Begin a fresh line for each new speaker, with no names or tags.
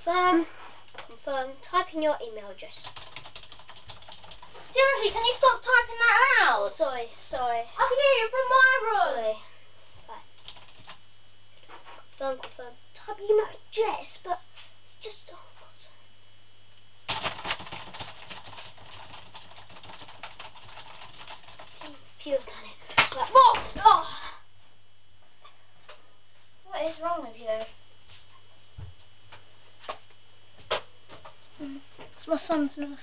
confirm. Type in your email address.
Seriously, can you stop typing that out?
Sorry.
I can hear you from my room.
Sorry. Right. Confirm. Type in your email address, but just... Oh, God. Few have done it. Right. Oh!
What is wrong with you?
It's my son's nurse.